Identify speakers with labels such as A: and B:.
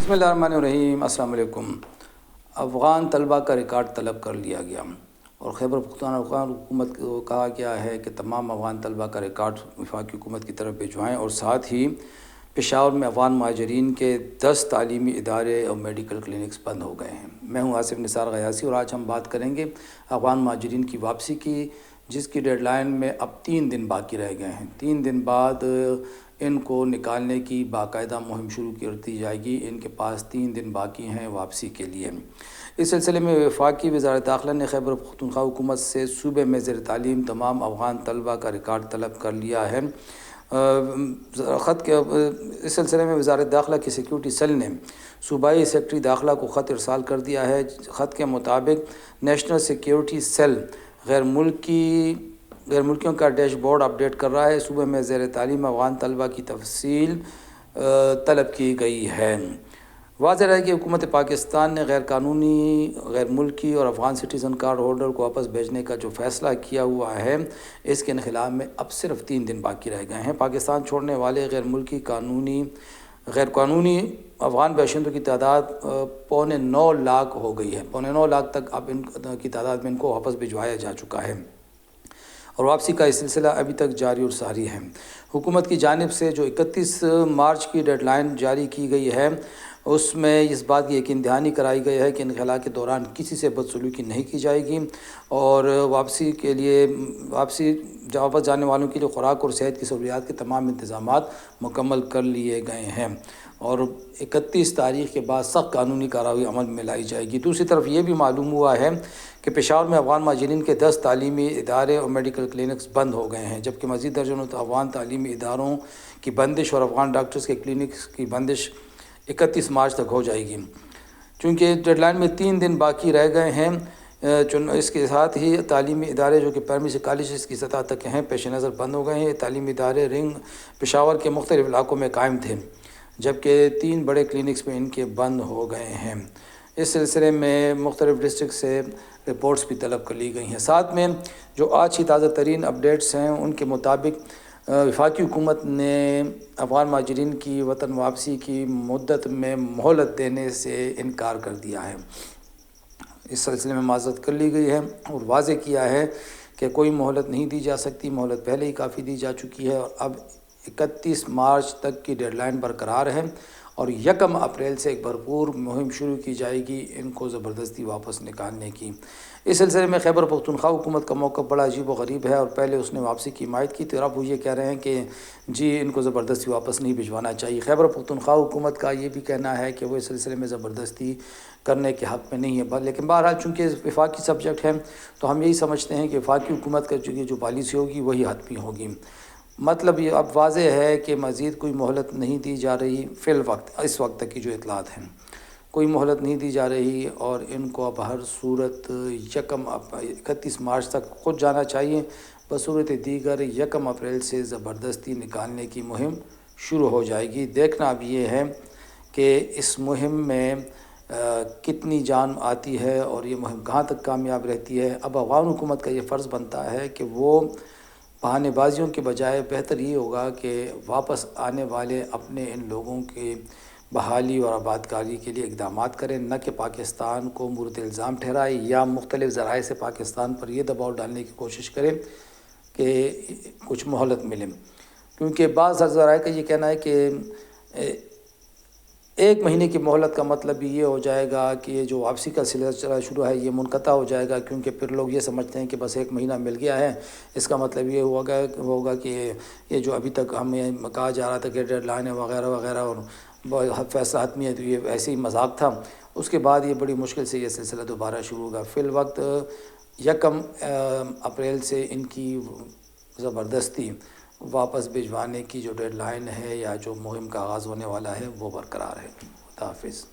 A: بسم اللہ الرحمن الرحیم۔ السلام علیکم۔ افغان طلبہ کا ریکارڈ طلب کر لیا گیا اور خیبر پختونخوا افغان حکومت کو کہا گیا ہے کہ تمام افغان طلبہ کا ریکارڈ وفاقی حکومت کی طرف بھجوائیں اور ساتھ ہی پشاور میں افغان مہاجرین کے 10 تعلیمی ادارے اور میڈیکل کلینکس بند ہو گئے ہیں۔ میں ہوں آصف نثار غیاثی اور آج ہم بات کریں گے افغان مہاجرین کی واپسی کی، جس کی ڈیڈ لائن میں اب 3 دن باقی رہ گئے ہیں۔ 3 دن بعد ان کو نکالنے کی باقاعدہ مہم شروع کر دی جائے گی۔ ان کے پاس 3 دن باقی ہیں واپسی کے لیے۔ اس سلسلے میں وفاقی وزارت داخلہ نے خیبر پختونخوا حکومت سے صوبے میں زیر تعلیم تمام افغان طلبہ کا ریکارڈ طلب کر لیا ہے۔ اس سلسلے میں وزارت داخلہ کی سیکیورٹی سیل نے صوبائی سیکرٹری داخلہ کو خط ارسال کر دیا ہے۔ خط کے مطابق نیشنل سیکیورٹی سیل غیر ملکیوں کا ڈیش بورڈ اپڈیٹ کر رہا ہے۔ صوبے میں زیر تعلیم افغان طلبہ کی تفصیل طلب کی گئی ہے۔ واضح ہے کہ حکومت پاکستان نے غیر قانونی، غیر ملکی اور افغان سٹیزن کارڈ ہولڈر کو واپس بھیجنے کا جو فیصلہ کیا ہوا ہے، اس کے انخلاء میں اب صرف 3 دن باقی رہ گئے ہیں۔ پاکستان چھوڑنے والے غیر قانونی افغان باشندوں کی تعداد 9.25 لاکھ ہو گئی ہے۔ 9.25 لاکھ تک اب ان کی تعداد میں ان کو واپس بھجوایا جا چکا ہے اور واپسی کا یہ سلسلہ ابھی تک جاری اور ساری ہے۔ حکومت کی جانب سے جو 31 مارچ کی ڈیڈ لائن جاری کی گئی ہے، اس میں اس بات کی یقین دہانی کرائی گئی ہے کہ انخلاء کے دوران کسی سے بدسلوکی نہیں کی جائے گی اور واپس جانے والوں کے لیے خوراک اور صحت کی سہولیات کے تمام انتظامات مکمل کر لیے گئے ہیں اور 31 تاریخ کے بعد سخت قانونی کارروائی عمل میں لائی جائے گی۔ دوسری طرف یہ بھی معلوم ہوا ہے کہ پشاور میں افغان مہاجرین کے 10 تعلیمی ادارے اور میڈیکل کلینکس بند ہو گئے ہیں، جبکہ مزید درجنوں افغان تعلیمی اداروں کی بندش اور افغان ڈاکٹرز کے کلینکس کی بندش 31 مارچ تک ہو جائے گی۔ چونکہ ڈیڈ لائن میں 3 دن باقی رہ گئے ہیں، اس کے ساتھ ہی تعلیمی ادارے جو کہ پرائمری سے کالجز کی سطح تک ہیں پیش نظر بند ہو گئے ہیں۔ یہ تعلیمی ادارے رنگ پشاور کے مختلف علاقوں میں قائم تھے، جبکہ 3 بڑے کلینکس میں ان کے بند ہو گئے ہیں۔ اس سلسلے میں مختلف ڈسٹرکٹ سے رپورٹس بھی طلب کر لی گئی ہیں۔ ساتھ میں جو آج کی تازہ ترین اپڈیٹس ہیں، ان کے مطابق وفاقی حکومت نے افغان مہاجرین کی وطن واپسی کی مدت میں مہلت دینے سے انکار کر دیا ہے۔ اس سلسلے میں معذرت کر لی گئی ہے اور واضح کیا ہے کہ کوئی مہلت نہیں دی جا سکتی، مہلت پہلے ہی کافی دی جا چکی ہے اور اب 31 مارچ تک کی ڈیڈ لائن برقرار ہے اور 1 اپریل سے ایک بھرپور مہم شروع کی جائے گی ان کو زبردستی واپس نکالنے کی۔ اس سلسلے میں خیبر پختونخوا حکومت کا موقف بڑا عجیب و غریب ہے اور پہلے اس نے واپسی کی حمایت کی تھی اور اب وہ یہ کہہ رہے ہیں کہ جی ان کو زبردستی واپس نہیں بھجوانا چاہیے۔ خیبر پختونخوا حکومت کا یہ بھی کہنا ہے کہ وہ اس سلسلے میں زبردستی کرنے کے حق میں نہیں ہے، لیکن بہرحال چونکہ وفاقی سبجیکٹ ہے تو ہم یہی سمجھتے ہیں کہ وفاقی حکومت کا جو پالیسی ہوگی وہی حتمی ہوگی۔ مطلب یہ اب واضح ہے کہ مزید کوئی مہلت نہیں دی جا رہی فی الوقت، اس وقت تک کی جو اطلاعات ہیں کوئی مہلت نہیں دی جا رہی اور ان کو اب ہر صورت 31 مارچ تک خود جانا چاہیے، بصورت دیگر 1 اپریل سے زبردستی نکالنے کی مہم شروع ہو جائے گی۔ دیکھنا اب یہ ہے کہ اس مہم میں کتنی جان آتی ہے اور یہ مہم کہاں تک کامیاب رہتی ہے۔ اب افغان حکومت کا یہ فرض بنتا ہے کہ وہ بہانے بازیوں کے بجائے بہتر یہ ہوگا کہ واپس آنے والے اپنے ان لوگوں کی بحالی اور آبادکاری کے لیے اقدامات کریں، نہ کہ پاکستان کو مورد الزام ٹھہرائے یا مختلف ذرائع سے پاکستان پر یہ دباؤ ڈالنے کی کوشش کریں کہ کچھ مہلت ملے، کیونکہ بعض ذرائع کا یہ کہنا ہے کہ 1 مہینے کی مہلت کا مطلب یہ ہو جائے گا کہ یہ جو واپسی کا سلسلہ شروع ہے یہ منقطع ہو جائے گا، کیونکہ پھر لوگ یہ سمجھتے ہیں کہ بس 1 مہینہ مل گیا ہے، اس کا مطلب یہ ہوگا کہ یہ جو ابھی تک ہمیں کہا جا رہا تھا کہ ڈیڈ لائن ہے وغیرہ وغیرہ اور فیصلہ حتمی ہے تو یہ ایسے ہی مذاق تھا۔ اس کے بعد یہ بڑی مشکل سے یہ سلسلہ دوبارہ شروع ہوگا۔ فی الوقت 1 اپریل سے ان کی زبردستی واپس بھجوانے کی جو ڈیڈ لائن ہے یا جو مہم کا آغاز ہونے والا ہے وہ برقرار ہے۔ خدا حافظ۔